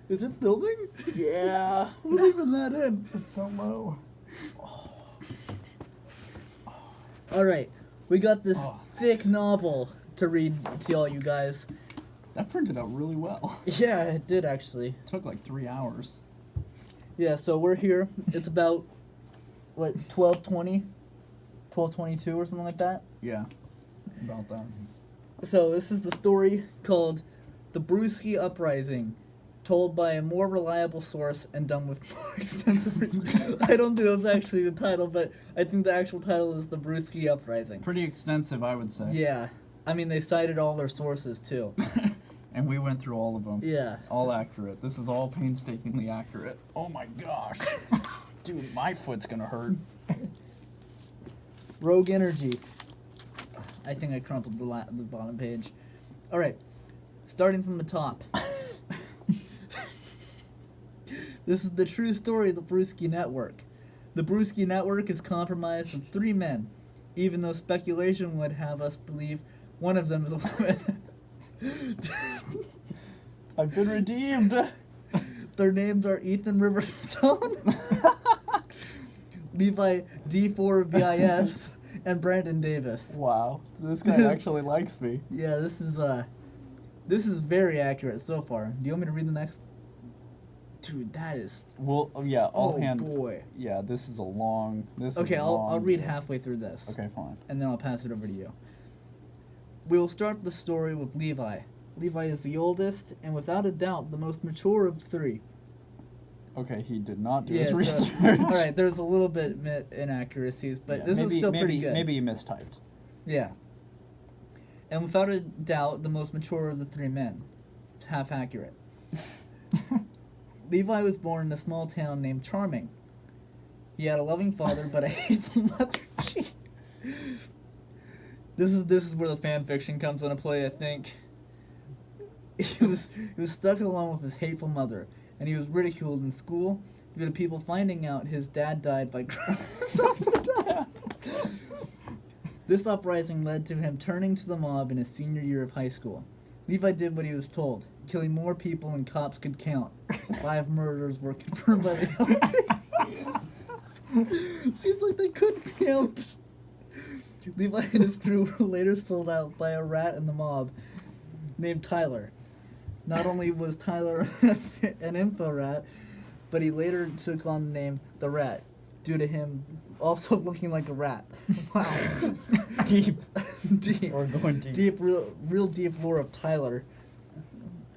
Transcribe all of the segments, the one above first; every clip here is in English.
Is it filming? Yeah. We're leaving that in. It's so low. Alright, we got this thick novel to read to all you guys. That printed out really well. Yeah, it did actually. It took like 3 hours. Yeah, so we're here. It's about, what, 12:20? 12:22 or something like that? Yeah. About that. So this is the story called The Brewski Uprising, told by a more reliable source and done with more extensive research. I don't think that's actually the title, but I think the actual title is The Brewski Uprising. Pretty extensive, I would say. Yeah. I mean, they cited all their sources, too. And we went through all of them. Yeah. All accurate. This is all painstakingly accurate. Oh my gosh. Dude, my foot's gonna hurt. Rogue Energy. I think I crumpled the bottom page. Alright. Starting from the top. This is the true story of the Brewski Network. The Brewski Network is comprised of 3 men, even though speculation would have us believe one of them is a woman. I've been redeemed. Their names are Ethan Riverstone, Levi D4VIS, and Brandon Davis. Wow. This guy actually likes me. Yeah, this is very accurate so far. Do you want me to read the next? Dude, that is. Well, yeah, Oh boy. Yeah, this is a long. Okay, I'll read halfway through this. Okay, fine. And then I'll pass it over to you. We will start the story with Levi. Levi is the oldest and without a doubt the most mature of the 3. Okay, he did not do Yeah, his so- research. Alright, there's a little bit inaccuracies, but Yeah, this is still pretty good. Maybe he mistyped. Yeah. And without a doubt, the most mature of the 3 men. It's half accurate. Levi was born in a small town named Charming. He had a loving father, but a hateful mother. This is where the fan fiction comes into play, I think. He was stuck along with his hateful mother, and he was ridiculed in school due to people finding out his dad died by crying himself to death. This uprising led to him turning to the mob in his senior year of high school. Levi did what he was told, killing more people than cops could count. 5 murders were confirmed by the LAPD. Seems like they couldn't count. Levi and his crew were later sold out by a rat in the mob named Tyler. Not only was Tyler an info rat, but he later took on the name The Rat, due to him also looking like a rat. Wow. Deep. Deep. We're going deep. Deep, real deep lore of Tyler.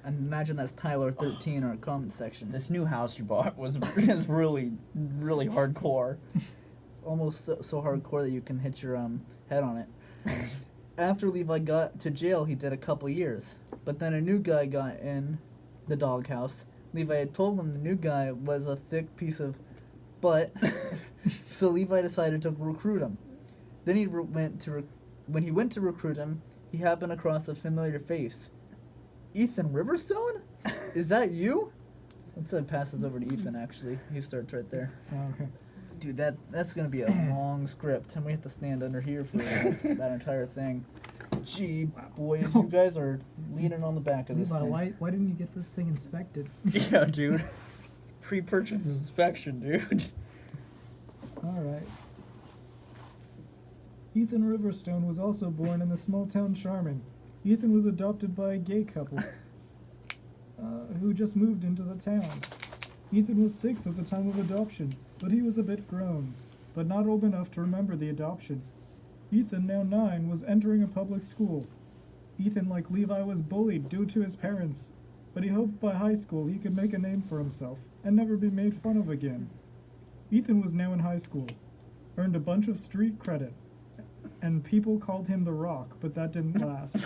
And imagine that's Tyler 13 in our comment section. This new house you bought is really, really hardcore. Almost so hardcore that you can hit your head on it. After Levi got to jail, he did a couple years. But then a new guy got in the doghouse. Levi had told him the new guy was a thick piece of butt, so Levi decided to recruit him. Then when he went to recruit him, he happened across a familiar face. Ethan Riverstone? Is that you? Let's pass this over to Ethan, actually. He starts right there. Oh, okay. Dude, that's gonna be a long script, and we have to stand under here for that entire thing. Gee, boys, you guys are leaning on the back of this Levi, thing. why didn't you get this thing inspected? Yeah, dude. Pre-purchase inspection, dude. Alright. Ethan Riverstone was also born in the small town Charming. Ethan was adopted by a gay couple who just moved into the town. Ethan was 6 at the time of adoption, but he was a bit grown, but not old enough to remember the adoption. Ethan, now 9, was entering a public school. Ethan, like Levi, was bullied due to his parents, but he hoped by high school he could make a name for himself and never be made fun of again. Ethan was now in high school, earned a bunch of street credit, and people called him The Rock, but that didn't last.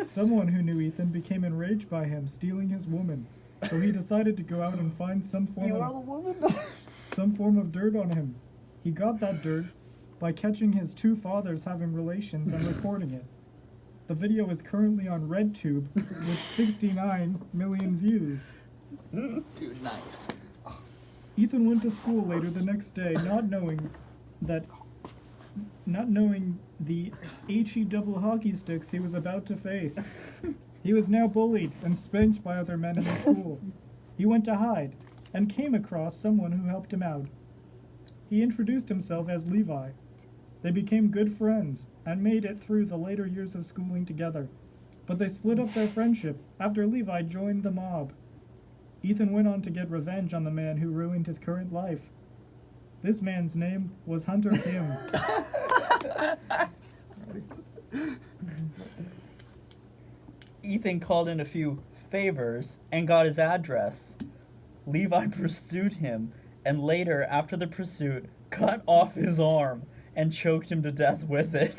Someone who knew Ethan became enraged by him stealing his woman, so he decided to go out and find some form of dirt on him. He got that dirt by catching his 2 fathers having relations and recording it. The video is currently on RedTube with 69 million views. Dude, nice. not knowing the HE double hockey sticks he was about to face. He was now bullied and spanked by other men in the school. He went to hide and came across someone who helped him out. He introduced himself as Levi. They became good friends and made it through the later years of schooling together. But they split up their friendship after Levi joined the mob. Ethan went on to get revenge on the man who ruined his current life. This man's name was Hunter Kim. Ethan called in a few favors and got his address. Levi pursued him, and later, after the pursuit, cut off his arm and choked him to death with it.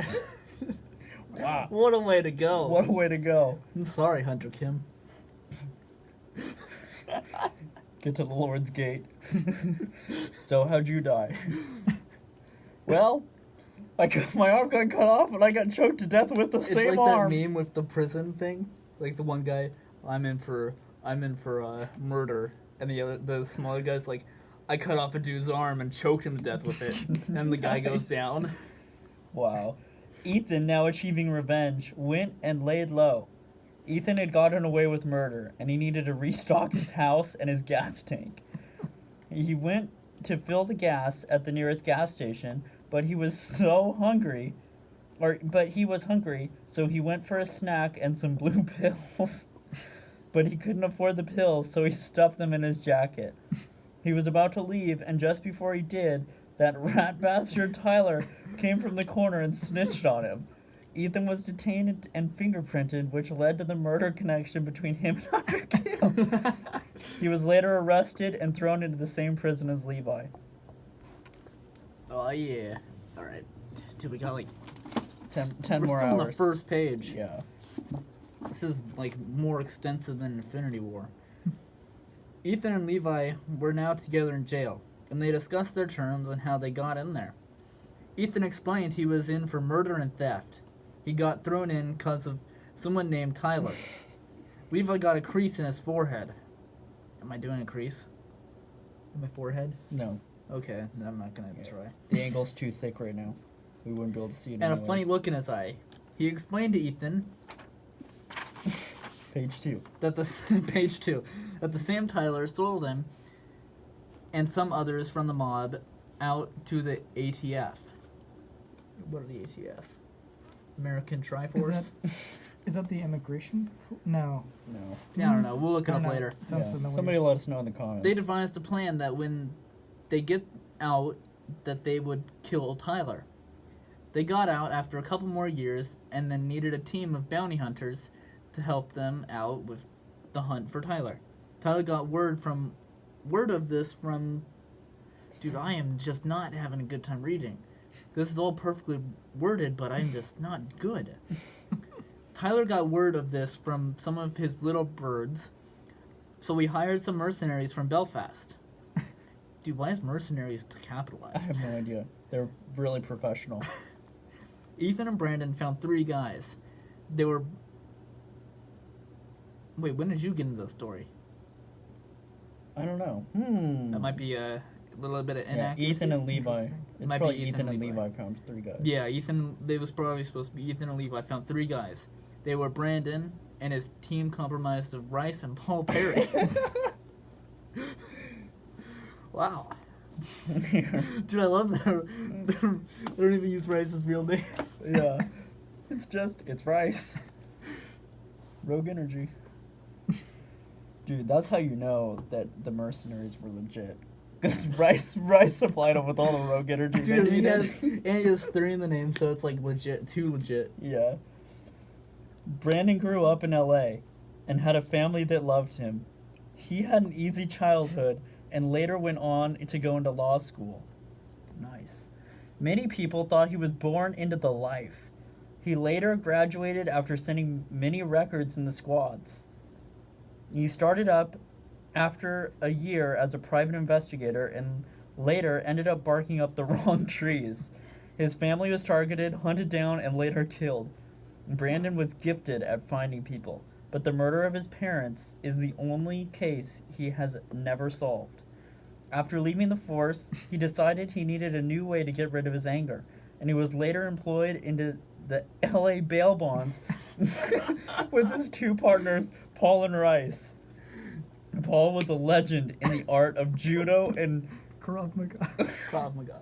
Wow. What a way to go. What a way to go. I'm sorry, Hunter Kim. Get to the Lord's gate. So, how'd you die? Well, my arm got cut off and I got choked to death with the same like arm. That meme with the prison thing. Like the one guy, I'm in for murder, and the smaller guy's like, I cut off a dude's arm and choked him to death with it. And the guy goes down. Wow. Ethan, now achieving revenge, went and laid low. Ethan had gotten away with murder, and he needed to restock his house and his gas tank. He went to fill the gas at the nearest gas station, but he was hungry, so he went for a snack and some blue pills. But he couldn't afford the pills, so he stuffed them in his jacket. He was about to leave, and just before he did, that rat bastard Tyler came from the corner and snitched on him. Ethan was detained and fingerprinted, which led to the murder connection between him and Hunter Kim. He was later arrested and thrown into the same prison as Levi. Oh, yeah. Alright. Dude, we got like 10 we're more still hours. on the first page. Yeah. This is like more extensive than Infinity War. Ethan and Levi were now together in jail, and they discussed their terms and how they got in there. Ethan explained he was in for murder and theft. He got thrown in because of someone named Tyler. Levi got a crease in his forehead. Am I doing a crease? In my forehead? No. Okay, I'm not gonna try. The angle's too thick right now. We wouldn't be able to see it And a anyways. funny look in his eye. He explained to Ethan Page 2. that page 2, that the Sam Tyler sold him and some others from the mob out to the ATF. What are the ATF? American Triforce? Is that the immigration? No. No. Yeah, I don't know. We'll look it up later. It sounds Yeah. familiar. Somebody let us know in the comments. They devised a plan that when they get out, that they would kill Tyler. They got out after a couple more years and then needed a team of bounty hunters to help them out with the hunt for Tyler. Tyler got word of this from... Dude, I am just not having a good time reading. This is all perfectly worded, but I'm just not good. Tyler got word of this from some of his little birds, so he hired some mercenaries from Belfast. Dude, why is mercenaries I capitalized? have no idea. They're really professional. Ethan and Brandon found 3 guys. They were... Wait, when did you get into the story? I don't know. That might be a little bit of Yeah, inaccuracy. Ethan and Levi. Interesting. It's Might be probably Ethan Ethan and and Levi. Levi found 3 guys. Yeah, Ethan, they was probably supposed to be Ethan and Levi. Found 3 guys. They were Brandon and his team comprised of Rice and Paul Perry. Wow. Dude, I love that. They don't even use Rice's real name. Yeah. It's Rice. Rogue Energy. Dude, that's how you know that the mercenaries were legit. Because Rice supplied them with all the Rogue Energy Dude, they he needed. has 3 in the name, so it's like legit, too legit. Yeah. Brandon grew up in LA and had a family that loved him. He had an easy childhood and later went on to go into law school. Nice. Many people thought he was born into the life. He later graduated after sending many records in the squads. He started up after a year as a private investigator and later ended up barking up the wrong trees. His family was targeted, hunted down, and later killed. Brandon was gifted at finding people, but the murder of his parents is the only case he has never solved. After leaving the force, he decided he needed a new way to get rid of his anger. and he was later employed into the LA bail bonds with his two partners, Paul and Rice. Paul was a legend in the art of judo, and Krav Maga. Krav Maga.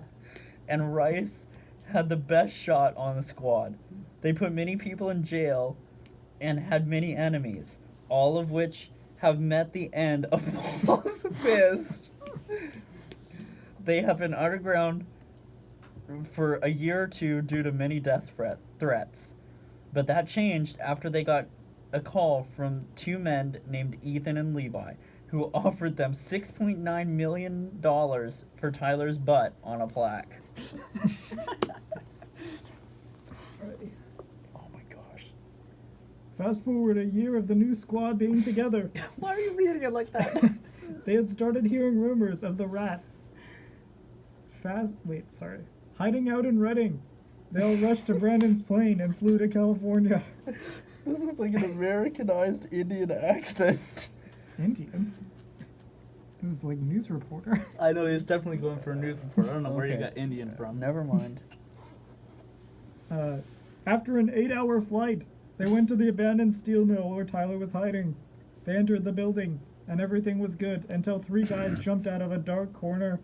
and Rice had the best shot on the squad. They put many people in jail and had many enemies, all of which have met the end of Paul's fist. They have been underground for a year or two due to many death threats. But that changed after they got a call from two men named Ethan and Levi, who offered them $6.9 million for Tyler's butt on a plaque. Oh my gosh. Fast forward a year of the new squad being together. Why are you reading it like that? They had started hearing rumors of the rat. Hiding out in Reading. They all rushed to Brandon's plane and flew to California. This is like an Americanized Indian accent. Indian? This is like news reporter. I know, he's definitely going for a news report. I don't know where you Okay. got Indian from. Never mind. After an 8-hour flight, they went to the abandoned steel mill where Tyler was hiding. They entered the building, and everything was good until 3 guys jumped out of a dark corner.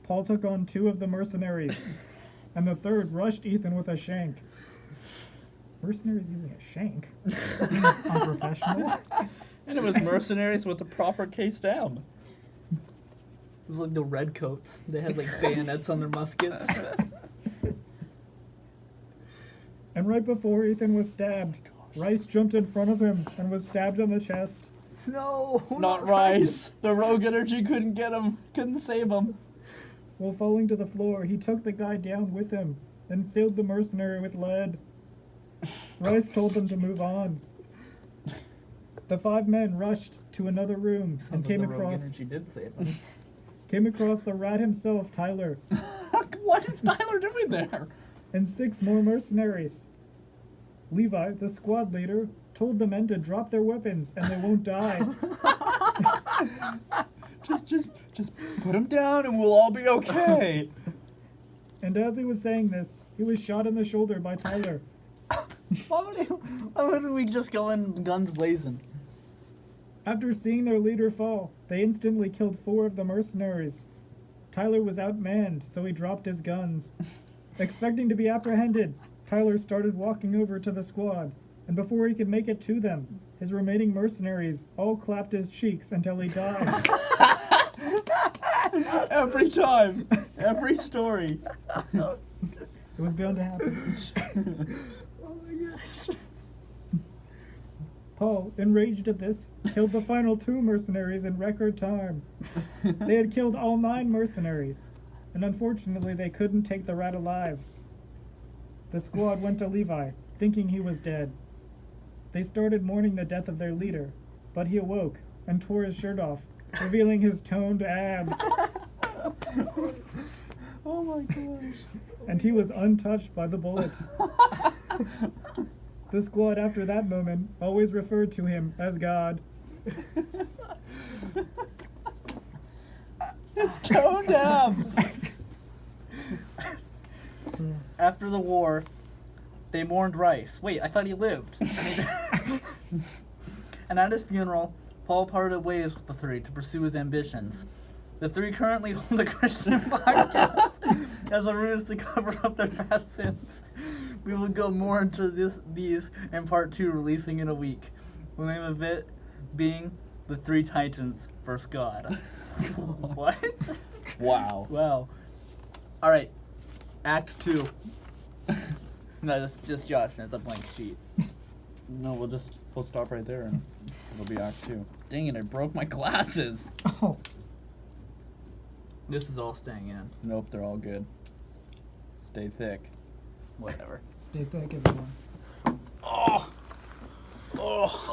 Paul took on 2 of the mercenaries, and the third rushed Ethan with a shank. Mercenaries using a shank? Seems unprofessional. And it was mercenaries with the proper case down. It was like the redcoats. They had like bayonets on their muskets. And right before Ethan was stabbed, Rice jumped in front of him and was stabbed on the chest. No, Not Rice. The rogue energy couldn't get him. Couldn't save him. While falling to the floor, he took the guy down with him and filled the mercenary with lead. Rice told them to move on. The 5 men rushed to another room and Sounds like came the rogue across energy did save him. the rat himself, Tyler, What is Tyler doing there? and 6 more mercenaries. Levi, the squad leader, told the men to drop their weapons and they won't die. Just put him down and we'll all be okay. And as he was saying this, he was shot in the shoulder by Tyler. Why wouldn't we just go in guns blazing? After seeing their leader fall, they instantly killed 4 of the mercenaries. Tyler was outmanned, so he dropped his guns. Expecting to be apprehended, Tyler started walking over to the squad, and before he could make it to them, his remaining mercenaries all clapped his cheeks until he died. Every time. Every story. It was bound to happen. Oh my gosh. Paul, enraged at this, killed the final 2 mercenaries in record time. They had killed all 9 mercenaries, and unfortunately they couldn't take the rat alive. The squad went to Levi, thinking he was dead. They started mourning the death of their leader, but he awoke and tore his shirt off, revealing his toned abs, Oh my gosh. and he was untouched by the bullet. The squad after that moment always referred to him as God. His toned abs. After the war, they mourned Rice. Wait, I thought he lived. And at his funeral, Paul parted ways with the 3 to pursue his ambitions. The 3 currently hold a Christian podcast as a ruse to cover up their past sins. We will go more into these in part 2, releasing in a week. The name of it being The 3 Titans vs. God. What? Wow. Wow. Alright, Act 2. No, that's just Josh, and it's a blank sheet. No, we'll stop right there and it'll be Act 2. Dang it, I broke my glasses. Oh, This is all staying in. Nope, they're all good. Stay thick. Whatever. stay thick, everyone. Oh! Oh!